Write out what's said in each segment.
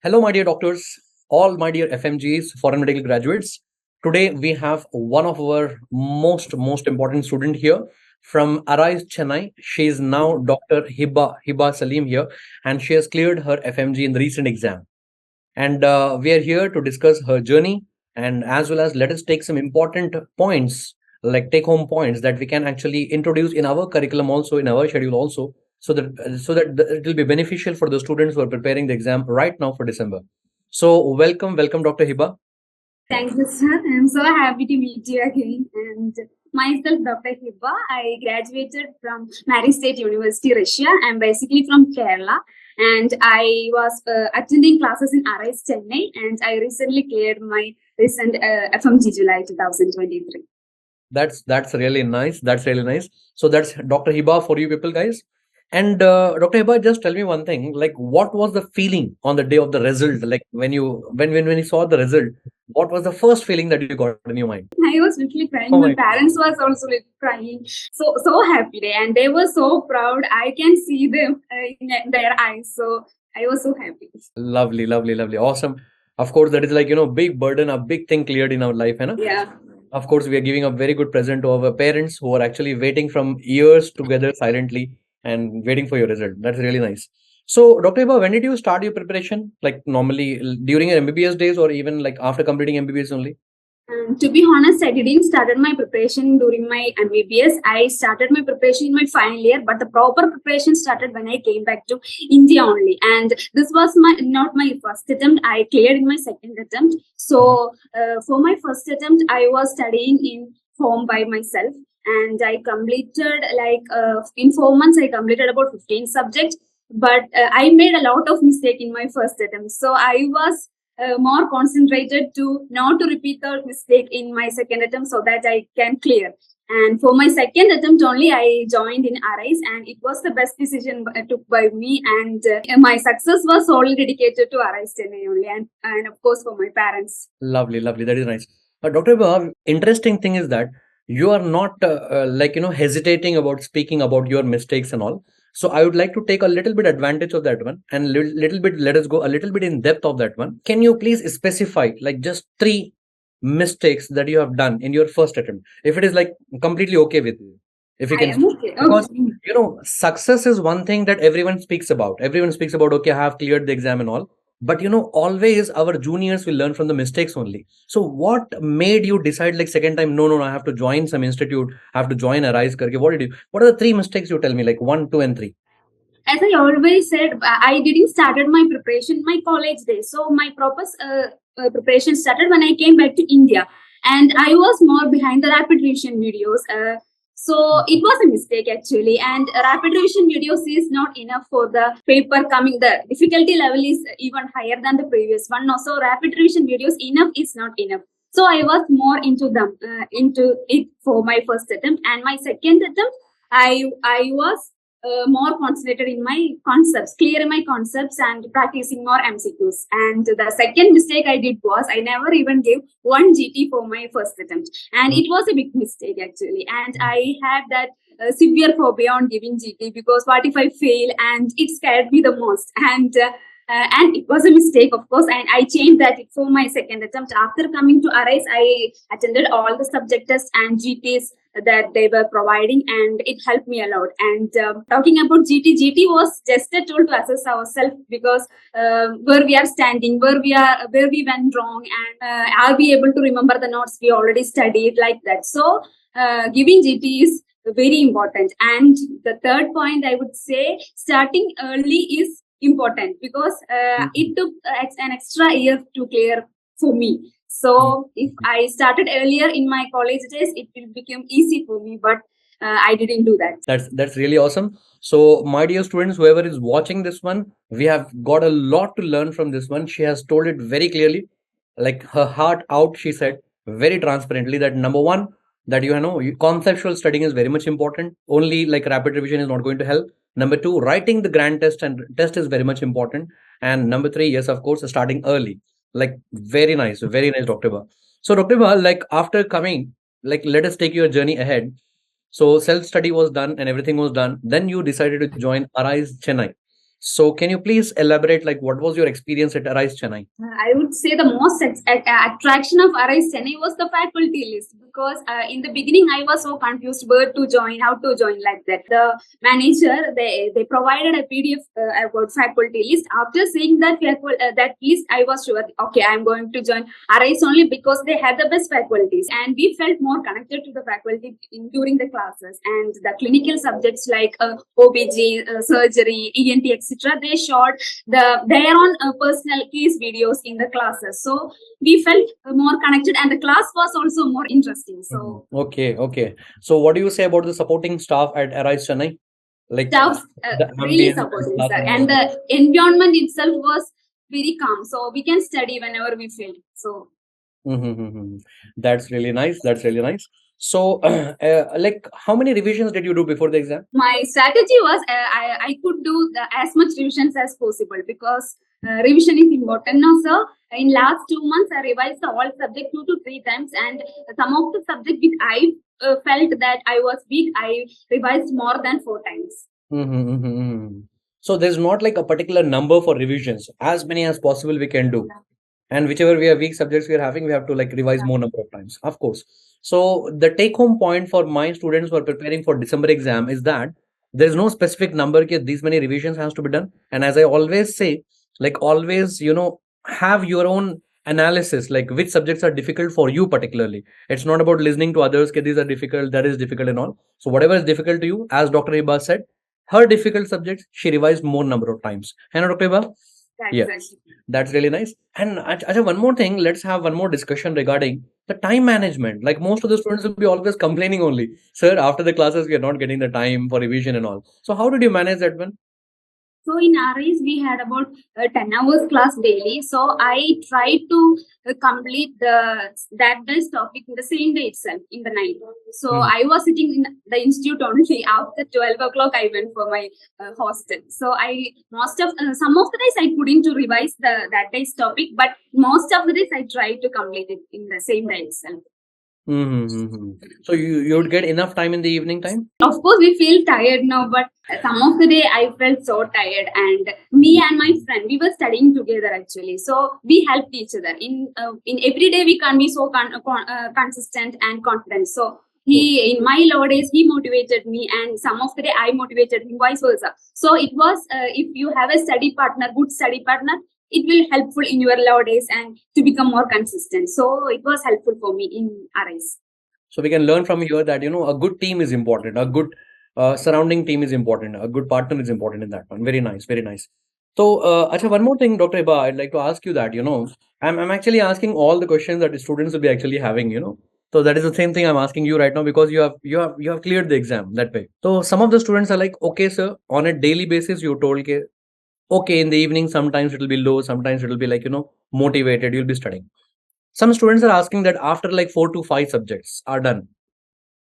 Hello, my dear doctors, all my dear FMGs, foreign medical graduates. Today we have one of our most important student here from Arise Chennai. She is now Dr. Hiba Salim here, and she has cleared her FMG in the recent exam. And we are here to discuss her journey, and as well as let us take some important points, like take home points that we can actually introduce in our curriculum also, in our schedule also, so that it will be beneficial for the students who are preparing the exam right now for December. So welcome Dr. Hiba. Thank you, sir. I'm so happy to meet you again. And myself, Dr. Hiba. I graduated from Mary State University, Russia. I'm basically from Kerala. And I was attending classes in Arise, Chennai. And I recently cleared my recent FMG July 2023. That's really nice. That's really nice. So that's Dr. Hiba for you people, guys. And Dr. Hiba, just tell me one thing. Like, what was the feeling on the day of the result? Like when you saw the result, what was the first feeling that you got in your mind? I was literally crying. Oh my my parents was also like crying. So happy day, and they were so proud. I can see them in their eyes. So I was so happy. Lovely, lovely, lovely. Awesome. Of course, that is like, big burden, a big thing cleared in our life, है ना? Yeah. Of course, we are giving a very good present to our parents who are actually waiting from years together silently and waiting for your result. That's really nice. So, Dr. Iba, when did you start your preparation? Like normally during your MBBS days or even like after completing MBBS only? To be honest, I didn't started my preparation during my MBBS. I started my preparation in my final year, but the proper preparation started when I came back to India only. And this was not my first attempt. I cleared in my second attempt. So for my first attempt, I was studying in home by myself, and I completed in 4 months. I completed about 15 subjects, but I made a lot of mistake in my first attempt. So I was more concentrated to not to repeat the mistake in my second attempt so that I can clear. And for my second attempt only, I joined in Arise, and it was the best decision took by me. And my success was solely dedicated to Arise Chennai only, and of course for my parents. Lovely, lovely. That is nice. Dr. Iba, interesting thing is that you are not hesitating about speaking about your mistakes and all. So I would like to take a little bit advantage of that one and little bit let us go a little bit in depth of that one. Can you please specify like just three mistakes that you have done in your first attempt? If it is like completely okay with you, if you I can, am okay. because Okay. success is one thing that everyone speaks about. Everyone speaks about, okay, I have cleared the exam and all. But always our juniors will learn from the mistakes only. So what made you decide like second time, no, I have to join some institute, I have to join Arise karke? What are the three mistakes you tell me, like 1, 2 and 3? As I always said, I didn't started my preparation my college days. So my proper preparation started when I came back to India, and I was more behind the rapid revision videos. So it was a mistake actually, and rapid revision videos is not enough for the paper coming. The difficulty level is even higher than the previous one. Also, rapid revision videos enough is not enough. So I was more into it for my first attempt, and my second attempt, I was more concentrated in my concepts, clearing my concepts and practicing more MCQs. And the second mistake I did was I never even gave one GT for my first attempt. And it was a big mistake actually. And I had that severe phobia on giving GT because what if I fail? And it scared me the most. And it was a mistake, of course, and I changed that for my second attempt. After coming to Arise, I attended all the subject tests and GTs that they were providing, and it helped me a lot. And talking about GT was just a tool to assess ourselves because where we are standing, where we went wrong, and are we able to remember the notes we already studied, like that. So giving GT is very important. And the third point I would say, starting early is important because it took an extra year to clear for me. So if I started earlier in my college days, it will become easy for me, but I didn't do that. That's really awesome. So my dear students, whoever is watching this one, we have got a lot to learn from this one. She has told it very clearly, like her heart out. She said very transparently that number one, that conceptual studying is very much important. Only like rapid revision is not going to help. Number two, writing the grand test and test is very much important. And number three, yes, of course, starting early. Like very nice, Dr. Ba. So Dr. Ba, like after coming, like let us take your journey ahead. So self-study was done and everything was done. Then you decided to join Arise Chennai. So can you please elaborate, like, what was your experience at 𝗲𝗏𝗃 Chennai? I would say the most attraction of 𝗲𝗏𝗃 Chennai was the faculty list, because in the beginning I was so confused where to join, how to join, like that. The manager, they provided a PDF about faculty list. After seeing that that list, I was sure, okay, I'm going to join 𝗲𝗏𝗃 only because they had the best faculties, and we felt more connected to the faculty during the classes. And the clinical subjects like OBG, surgery, ENT, etc., they showed their own personal case videos in the classes, so we felt more connected, and the class was also more interesting. So Okay. So what do you say about the supporting staff at 𝗲𝗏𝗃 Chennai? Like staff the really ambience supporting, staff sir, and the environment itself was very calm, so we can study whenever we feel so. That's really nice. That's really nice. So, like, how many revisions did you do before the exam? My strategy was I could do as much revisions as possible, because revision is important now, sir. In last 2 months, I revised all subject 2 to 3 times, and some of the subject which I felt that I was weak, I revised more than 4 times. So there's not like a particular number for revisions. As many as possible we can do. And whichever we have weak subjects we are having, we have to like revise more number of times, of course. So the take home point for my students who are preparing for December exam is that there's no specific number that these many revisions has to be done. And as I always say, like, always, have your own analysis, like which subjects are difficult for you particularly. It's not about listening to others, okay, these are difficult, that is difficult and all. So whatever is difficult to you, as Dr. Hiba said, her difficult subjects she revised more number of times. And Dr. Hiba? Yeah, that's really nice. And Acha, one more thing, let's have one more discussion regarding the time management. Like, most of the students will be always complaining only, sir, after the classes we are not getting the time for revision and all. So how did you manage that one? So in RIs, we had about 10 hours class daily. So I tried to complete that day's topic in the same day itself, in the night. So I was sitting in the institute only. After 12 o'clock, I went for my hostel. So some of the days I couldn't to revise that day's topic, but most of the days I tried to complete it in the same day itself. So you would get enough time in the evening time? Of course, we feel tired now, but some of the day I felt so tired, and me and my friend, we were studying together actually. So we helped each other. In every day we can't be so consistent and confident. So in my low days, he motivated me, and some of the day I motivated him, vice versa. So it was, if you have a study partner, good study partner, it will helpful in your low days and to become more consistent. So it was helpful for me in RIs. So we can learn from here that, a good team is important, a good surrounding team is important, a good partner is important in that one. Very nice, very nice. So, Acha, one more thing, Dr. Hiba, I'd like to ask you that, I'm actually asking all the questions that the students will be actually having, So that is the same thing I'm asking you right now, because you have cleared the exam that way. So some of the students are like, okay, sir, on a daily basis, you told ke, okay, in the evening, sometimes it will be low, sometimes it will be like, motivated, you'll be studying. Some students are asking that after like 4 to 5 subjects are done.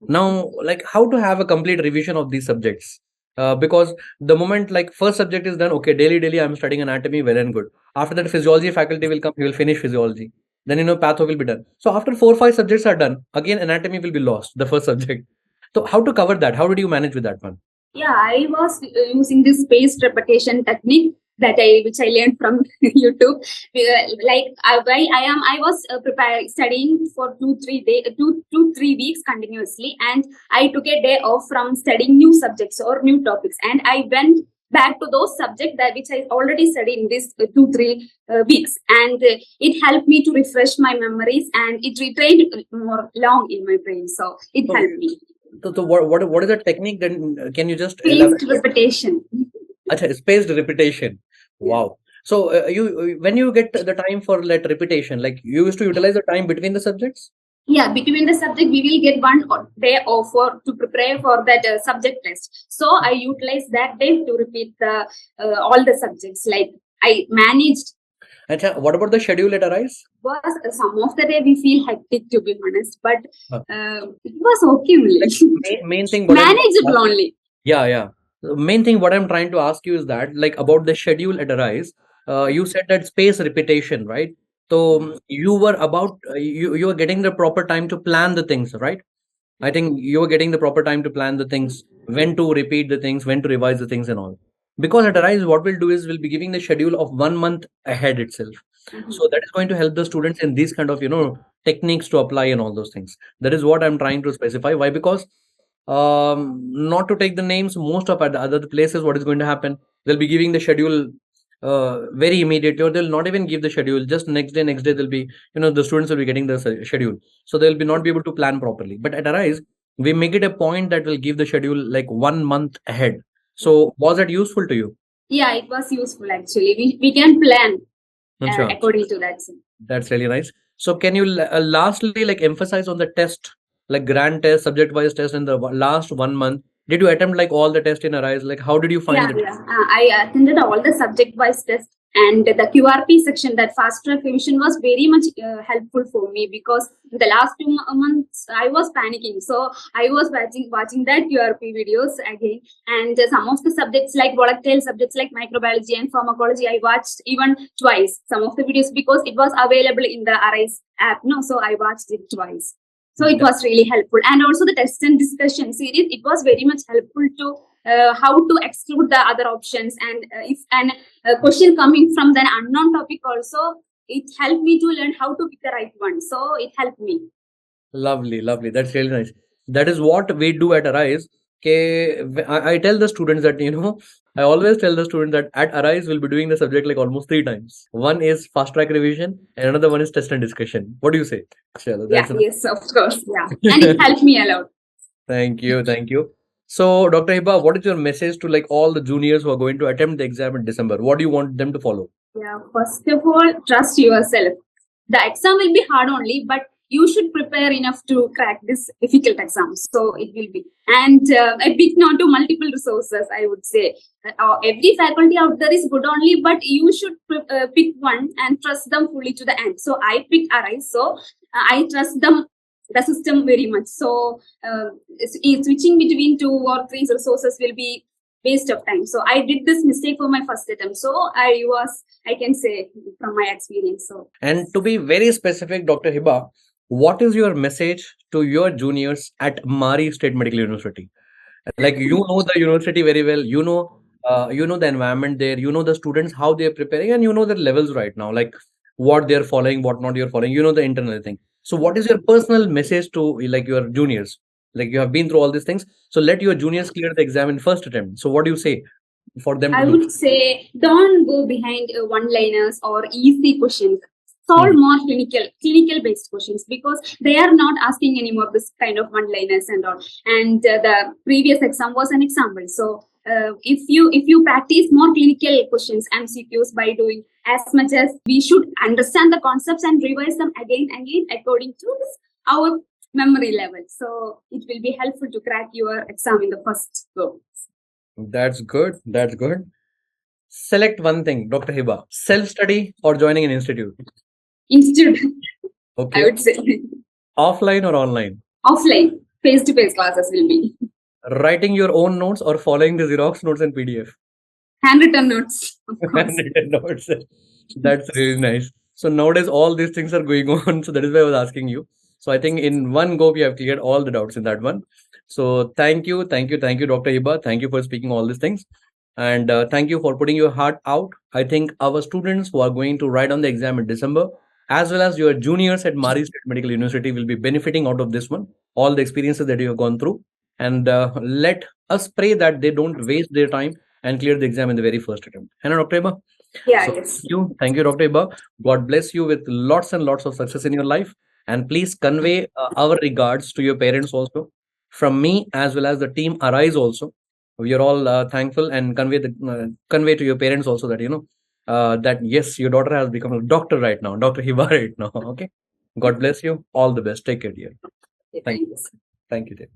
Now, like, how to have a complete revision of these subjects? Because the moment like first subject is done, okay, daily I'm studying anatomy, well and good. After that, physiology faculty will come, he will finish physiology. Then, patho will be done. So after 4 or 5 subjects are done, again, anatomy will be lost, the first subject. So how to cover that? How did you manage with that one? Yeah, I was using this spaced repetition technique which I learned from YouTube. I was studying for 2-3 weeks continuously, and I took a day off from studying new subjects or new topics, and I went back to those subjects which I already studied in this 2-3 weeks, and it helped me to refresh my memories, and it retained more long in my brain. So it helped me. So what is the technique then? Can you just spaced repetition? Achha, spaced repetition. Wow. So when you get the time for repetition, like you used to utilize the time between the subjects? Yeah, between the subject, we will get 1 day off to prepare for that subject test. So I utilized that day to repeat all the subjects. Like, I managed. Achha, what about the schedule at RIs? Some of the day we feel hectic, to be honest, but it was okay only. Like, main thing manageable only. Yeah. The main thing what I'm trying to ask you is that, like, about the schedule at RIs, you said that space repetition, right? So you were you were getting the proper time to plan the things, right? I think you were getting the proper time to plan the things, when to repeat the things, when to revise the things and all. Because at Arise, what we'll do is we'll be giving the schedule of 1 month ahead itself. So that is going to help the students in these kind of techniques to apply and all those things. That is what I'm trying to specify. Why? Because not to take the names, most of at the other places, what is going to happen? They'll be giving the schedule very immediately, or they'll not even give the schedule. Just next day they'll be the students will be getting the schedule, so they'll be not be able to plan properly. But at Arise, we make it a point that we'll give the schedule like 1 month ahead. So was that useful to you? Yeah, it was useful actually. We can plan Sure. according to that. That's really nice. So can you lastly like emphasize on the test, like grand test, subject wise test in the last 1 month? Did you attempt like all the tests in Arise? Like how did you find it? I attended all the subject wise tests, and the QRP section, that fast track revision, was very much helpful for me, because the last 2 months I was panicking. So I was watching that QRP videos again, and some of the subjects like volatile subjects like microbiology and pharmacology, I watched even twice some of the videos, because it was available in the Arise app. So I watched it twice. So it was really helpful. And also the test and discussion series, it was very much helpful to how to exclude the other options. And if a question coming from the unknown topic also, it helped me to learn how to pick the right one. So it helped me. Lovely, lovely. That's really nice. That is what we do at Arise. I tell the students that, I always tell the students that at Arise, we'll be doing the subject like almost 3 times. One is fast track revision and another one is test and discussion. What do you say? Yes, of course. Yeah. And it helped me a lot. Thank you. Thank you. So, Dr. Hiba, what is your message to like all the juniors who are going to attempt the exam in December? What do you want them to follow? Yeah, first of all, trust yourself. The exam will be hard only, but you should prepare enough to crack this difficult exam. So it will be. And a big no to multiple resources, I would say. Every faculty out there is good only, but you should pick one and trust them fully to the end. So I picked Arise. So I trust the system very much. So switching between 2 or 3 resources will be waste of time. So I did this mistake for my first attempt. So I can say from my experience. So, and to be very specific, Dr. Hiba, what is your message to your juniors at Mari State Medical University? Like, the university very well, the environment there, the students, how they're preparing, and the levels right now, like what they're following, what not you're following, the internal thing. So what is your personal message to like your juniors? Like, you have been through all these things. So let your juniors clear the exam in first attempt. So what do you say for them? I would say don't go behind one-liners or easy questions. Solve more clinical based questions, because they are not asking anymore this kind of one-liners and all. And the previous exam was an example. So if you practice more clinical questions, MCQs, by doing as much as we should understand the concepts and revise them again and again according to our memory level. So it will be helpful to crack your exam in the first go. That's good. That's good. Select one thing, Dr. Hiba: self-study or joining an institute? Institute. Okay. I would say. Offline or online? Offline. Face-to-face classes will be. Writing your own notes or following the Xerox notes in PDF? Handwritten notes. Handwritten notes. That's really nice. So nowadays all these things are going on. So that is why I was asking you. So I think in one go we have cleared all the doubts in that one. So thank you, Dr. Hiba. Thank you for speaking all these things. And thank you for putting your heart out. I think our students who are going to write on the exam in December, as well as your juniors at Mari State Medical University, will be benefiting out of this one, all the experiences that you have gone through. And let us pray that they don't waste their time and clear the exam in the very first attempt. And Dr. Hiba? Yeah, So yes. thank you, Dr. Hiba. God bless you with lots and lots of success in your life. And please convey our regards to your parents also, from me as well as the team Arise also. We are all thankful, and convey to your parents also that that yes, your daughter has become a doctor right now, Dr. Hiba right now. Okay. God bless you. All the best. Take care, dear. Thank you. Thank you, dear.